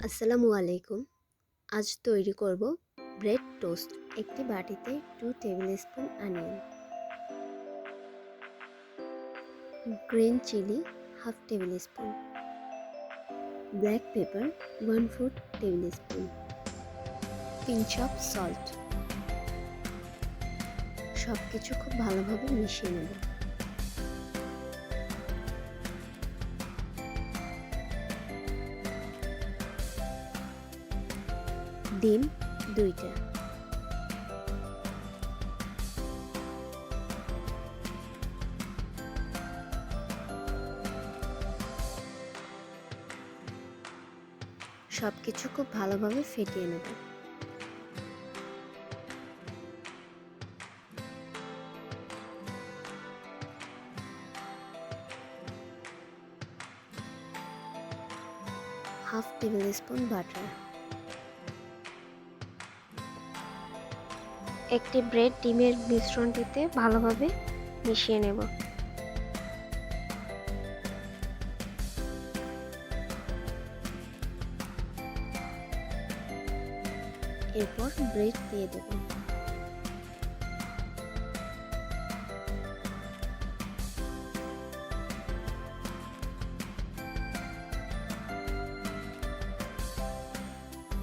আসসালামু আলাইকুম। আজ তৈরি করব ব্রেড টোস্ট। একটি বাটিতে 2 tablespoon onion, green chilli half tablespoon, black pepper 1/4 tablespoon, pinch of salt. সব কিছু খুব ভালোভাবে মিশিয়ে নেব। ডিম 2টা, সব কিছু খুব ভালোভাবে ফেটিয়ে নেব। Half table spoon butter. একটি ব্রেড ডিমের মিশ্রণটিতে ভালোভাবে মিশিয়ে নেব। এরপর ব্রেড দিয়ে দেব।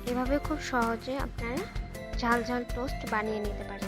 এভাবে খুব সহজে আপনারা ঝাল ঝাল টোস্ট বানিয়ে নিতে পারেন।